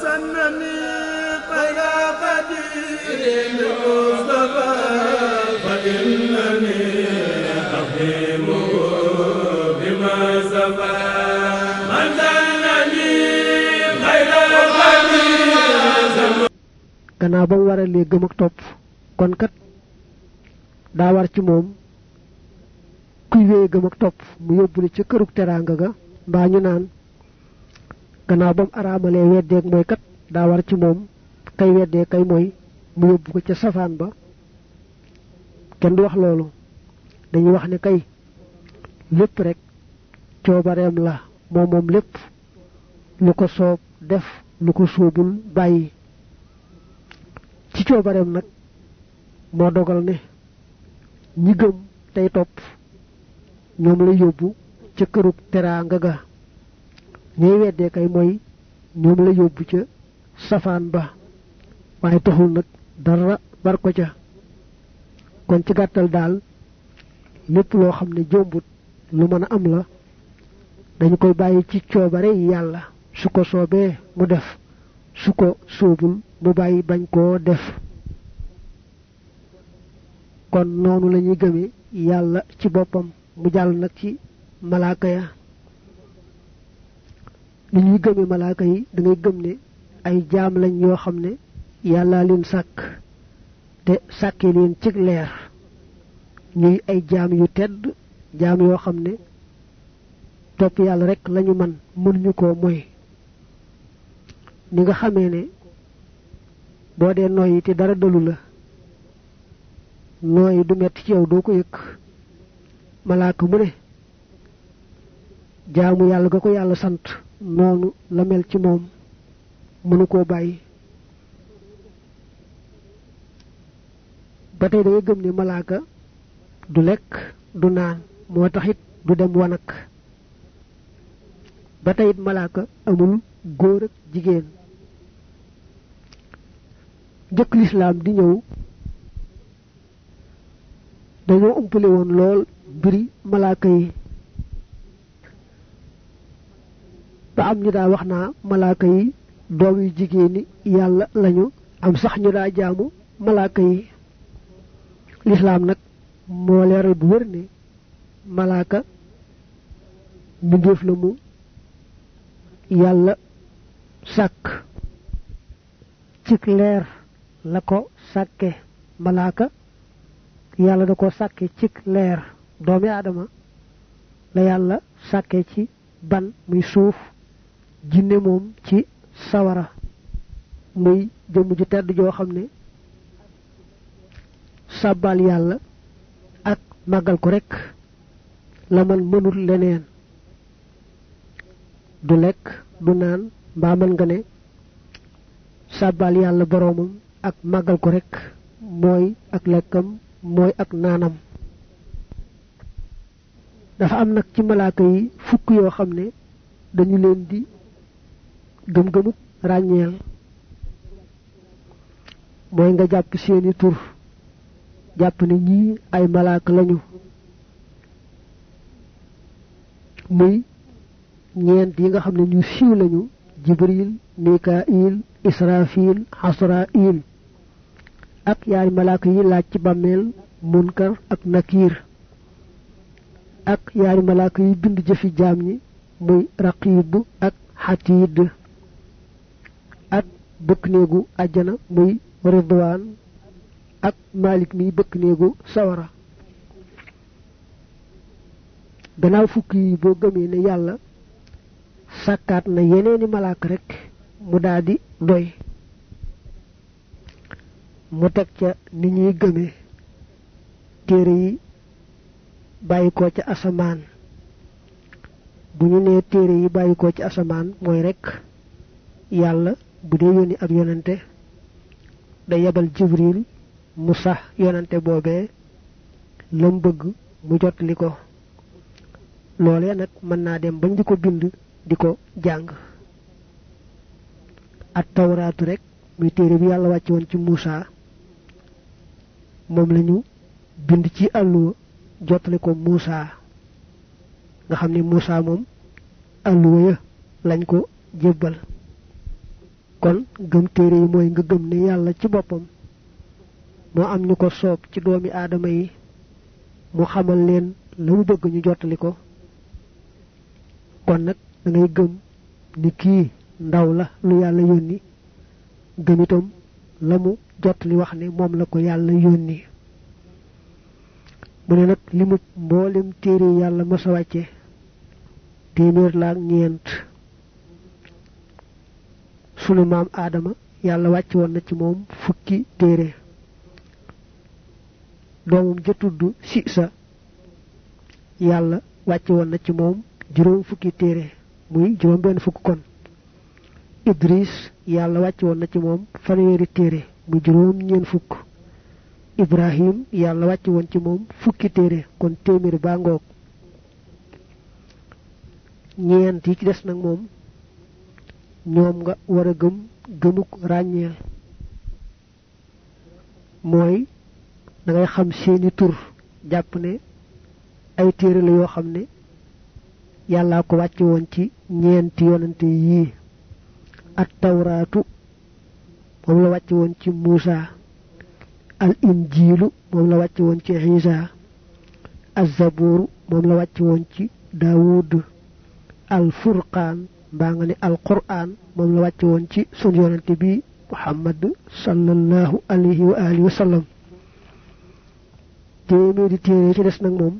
سنني خير قدير المصطفى فإنني أقيمه بما سفى من سنني خير قدير gannaaw ba mu waralee gëm ak topp kon kat daa war ci moom kuy wéye gëm ak topp mu yóbbule ca kërug teraanga ga mbaa ñu naan gannaaw ba mu araamalee weddeeg mooy kat daa war ci moom kay weddee kay mooy mu yóbbu ko ca safaan ba kenn du wax loolu dañuy wax ne kay lépp rek coobareem la moom lépp lu ko soob def lu ko soobul bàyyi ci coobareem nag moo dogal ne ñi gëm tey topp ñoom lay yóbbu ca kërug teraanga ga ñuy weddee kay mooy ñoom la yóbbu ca safaan ba waaye taxul nag dara war ko ca kon ci gàttal daal lépp loo xam ne jombut lu mën a am la dañu koy bàyyi ci coobare yàlla su ko soobee mu def su ko soobul mu bàyyi bañ koo def kon noonu la ñuy gëmee yàlla ci boppam mu jàll nag ci malaaka ya ni ñuy gëmee malaaka yi da ngay gëm ne ay jaam lañ yoo xam ne yàlla leen sàkk te sàkkee leen ci leer ñuy ay jaam yu tedd jaam yoo xam ne topp yàlla rek lañu man mënuñu koo moy ni nga xamee ne boo dee nooyi te dara dalu la nooyi du metti ci yow doo ko yëg malaaka mu ne jaamu yàlla ga ko yàlla sant noonu la mel ci moom mënu koo bàyyi ba tey da ngay gëm ne malaaka du lekk du naan moo taxit du dem wanak ba tey it malaaka amul góor ak jigéen jëkk lislaam di ñëw dañoo umpale woon lool biri malaaka yi ba am ñu daa wax naa malaaka yi doom yu jigéeni yàlla lañu am sax ñu daa jaamu malaaka yi lislaam nag moo leeral bu wér ne malaaka mbindéef la mu yàlla sàkk cik leer la ko sàkke malaaka yàlla da ko sàkke cik leer doomi aadama la yàlla sàkke ci ban muy suuf jinne moom ci sawara muy jëmm ju tedd joo xam ne sàbbal yàlla ak màggal ko rekk la man mënul leneen du lekk du naan mbaa mën nga ne sàbbal yàlla boroomam ak màggal ko rekk mooy ak lekkam mooy ak naanam dafa am nag ci malaaka yi fukk yoo xam ne dañu leen di gëm-gëmuk ràññeel mooy nga jàpp seeni tur jàpp ne ñii ay malaaka lañu muy ñeent yi nga xam ne ñu siiw lañu jibril mikail israfil hasrail ak yaari malaaka yi laaj ci bàmmeel munkar ak nakir ak yaari malaaka yi bind jëfi jaam ñi muy raqib ak xatiid ak bëkk néegu àjjana muy ridwaan ak malik mi bëkk néegu sawara gannaaw fukk yi boo gëmee ne yàlla sàkkaat na yeneeni malaaka rekk mu daldi doy mu teg ca ni ñuy gëmee téere yi bàyyi ko ca asamaan bu ñu nee téere yi bàyyi ko ci asamaan mooy rekk yàlla bu dee yónni ab yonante da yebal jibril mu sax yonante boobee lam bëgg mu jottali ko loolee nag mën naa dem bañ di ko bind di ko jàng at tawraatu rek muy téere bi yàlla wàcce woon ci Muusa moom lañu bind ci àlluwa jottali ko Muusa nga xam ne Muusa moom àlluwa ya lañ ko jébbal kon gëm téere yi mooy nga gëm ne yàlla ci boppam moo am ñu ko soob ci doomi aadama yi mu xamal leen la mu bëgg ñu jottali ko kon nag da ngay gëm ni kii ndaw la lu yàlla yónni gëm itam la mu jottali wax ne moom la ko yàlla yónni mu ne nag li mu mboolem téere yàlla mës a wàcce téeméer la ak ñeent sunu maam aadama yàlla wàcce woon na ci moom fukki téere doomam ja tudd Siisa yàlla wàcce woon na ci moom juróom fukki téere muy juróom benn fukk kon Idris yàlla wàcce woon na ci moom fanweeri téere muy juróom ñeen fukk Ibrahim yàlla wàcce woon ci moom fukki téere kon téeméeri baa ngoog ñeent yi ci des nag moom ñoom nga war a gëm gëmuk ràññeel mooy da ngay xam seeni tur jàpp ne ay téere la yoo xam ne yàllaa ko wàcce woon ci ñeenti yonante yii at tawraatu moom la wàcce woon ci Muusa al injiilu moom la wàcce woon ci Isa az zabuuru moom la wàcce woon ci Daawud al furqaan mbaa nga ne al quraan moom la wàcce woon ci sunu yonante bi Muhammad sallallahu alayhi wa alihi wa sallam téeméeri téere ci des nag moom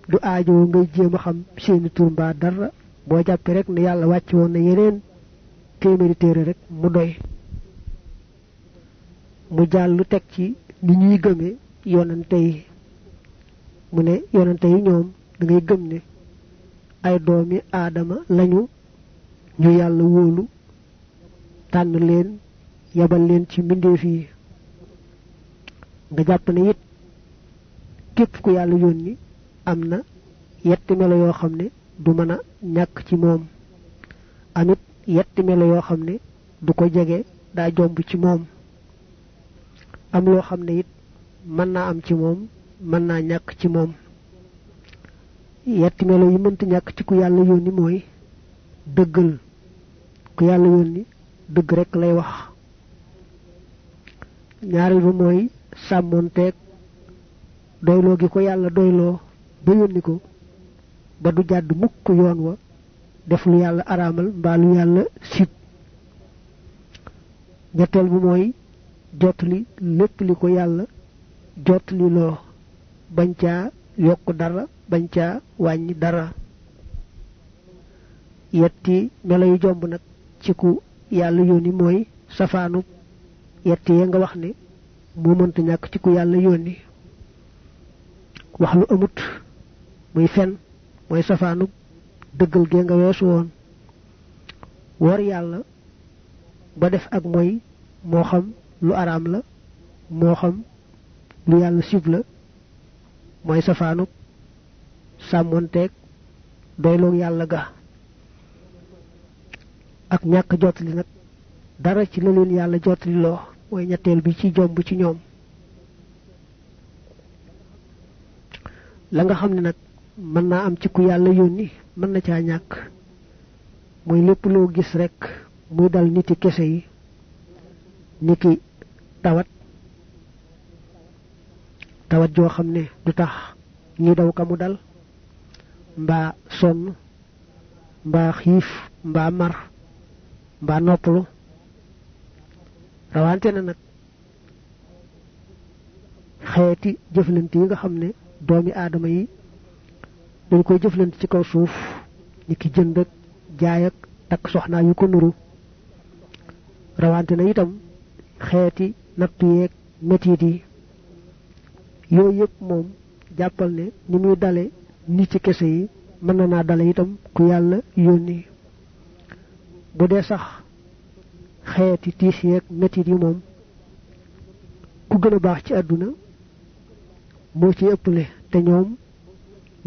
du aajoo ngay jéem a xam seeni tur mbaa dara boo jàppee rek ne yàlla wàcce woon na yeneen téeméeri téere rek mu doy mu jàllu teg ci ni ñuy gëmee yonante yi mu ne yonante yi ñoom da ngay gëm ne ay doomi aadama lañu ñu yàlla wóolu tànn leen yabal leen ci mbindeef yi nga jàpp ne it képp ku yàlla yónni am na yetti melo yoo xam ne du mën a ñàkk ci moom amit yetti melo yoo xam ne du ko jege daa jomb ci moom am loo xam ne it mën naa am ci moom mën naa ñàkk ci moom yetti melo yi mënta ñàkk ci ku yàlla yónni mooy dëggal ku yàlla yónni dëgg rekk lay wax ñaareel ba mooy sàmmoonteeg doyloo gi ko yàlla doyloo ba yónni ko ba du jàdd mukk yoon wa def lu yàlla araamal mbaa lu yàlla sib ñetteel bi mooy jotli lépp li ko yàlla jotli loo bañ caa yokk dara bañ caa wàññi dara yetti melo yu jomb nag ci ku yàlla yónni mooy safaanu yetti ya nga wax ne moo mënta ñàkk ci ku yàlla yónni wax lu amut muy fen mooy safaanu dëggal gee nga weesu woon wor yàlla ba def ak mooy moo xam lu araam la moo xam lu yàlla sib la mooy safaanu sàmmonteeg doyloog yàlla ga ak ñàkk jotli nag dara ci la leen yàlla jotli loo mooy ñetteel bi ci jomb ci ñoom la nga xam ne nag mën naa am ci ku yàlla yónni mën na caa ñàkk mooy lépp loo gis rekk muy dal niti kese yi niki tawat joo xam ne du tax ñi daw ka mu dal mbaa sonn mbaa xiif mbaa mar mbaa noppalu rawante na nag xeeti jëflante yi nga xam ne doomi aadama yi dañ koy jëflante ci kaw suuf ni ki jënd ak jaay ak takk soxnaa yu ko nuru rawante na itam xeeti nattu yeeg metit yi yooyu yëpp moom jàppal ne ni muy dale nit ci kese yi mën na naa dale itam ku yàlla yónni bu dee sax xeeti tiis yeeg metit yi moom ku gën a baax ci àdduna moo ci ëpple te ñoom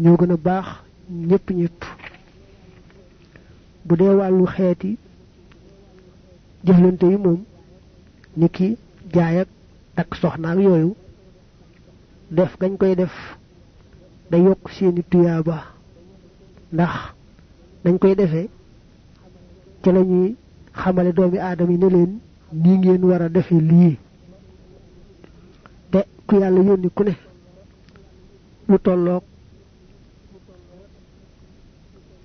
ñoo gën a baax ñëpp bu dee wàllu xeeti jëflante yi moom ni ki jaay ak takk soxnaak yooyu def gañ koy def da yokk seeni tuyaaba ndax dañ koy defee ci lañuy xamale doomi aadama yi ne leen nii ngeen war a defe lii te ku yàlla yónni ku ne lu tolloog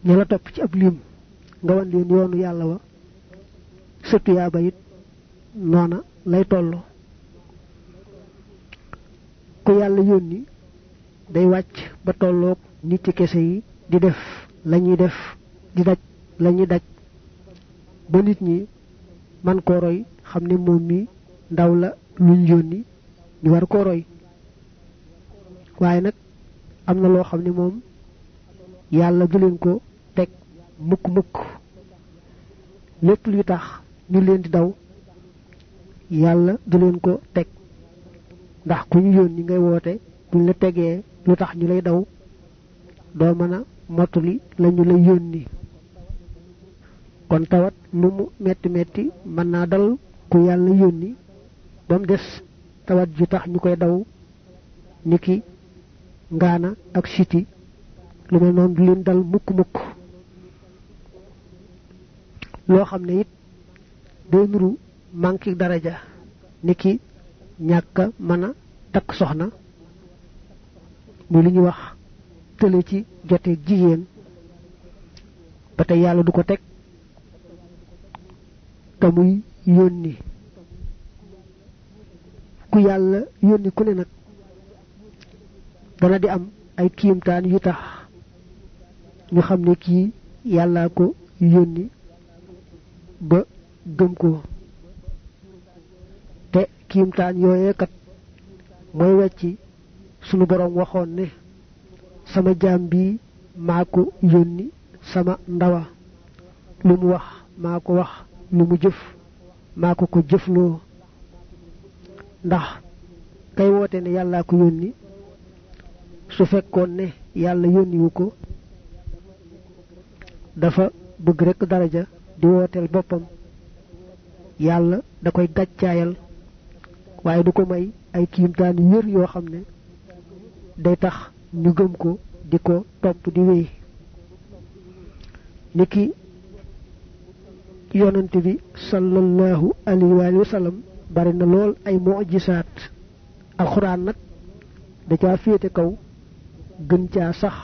ña la topp ci ab lim nga wan leen yoonu yàlla wa sa tuyaaba it noona lay tolloo ku yàlla yónni day wàcc ba tolloog nit ci kese yi di def lañuy def di daj lañuy daj ba nit ñi man koo roy xam ne moom mi ndaw la luñ yónni ñu war koo roy waaye nag am na loo xam ne moom yàlla du leen ko teg mukk lépp luy tax ñu leen di daw yàlla du leen ko teg ndax ku ñu yónni ngay woote buñ la tegee lu tax ñu lay daw doo mën a mottali lañu lay yónni kon tawat lu mu metti metti mën naa dal ku yàlla yónni ba mu des tawat ju tax ñu koy daw niki ngaana ak siti lu mel noonu du leen dal mukk loo xam ne it day nuru manki daraja niki ñàkk mën a takk soxna muy li ñuy wax tële ci jote jigéen ba tey yàlla du ko teg te muy yónni ku yàlla yónni ku ne nag dana di am ay kiimtaan yu tax ñu xam ne kii yàllaa ko yónni ba gëm ko te kiimtaan yooyee kat mooy wecci sunu boroom waxoon ne sama jaam bi maa ko yónni sama ndawa lu mu wax maa ko wax lu mu jëf maa ko jëfloo ndax kay woote ne yàllaa ko yónni su fekkoon ne yàlla yónniwu ko dafa bëgg rekk daraja di wooteel boppam yàlla da koy gàccaayal waaye du ko may ay kiimtaan yu wér yoo xam ne day tax ñu gëm ko di ko topp di wéy niki yonent bi sallallahu alayhi wa sallam bari na lool ay mu'jisaat alxuraan nag da caa féete kaw gën caa sax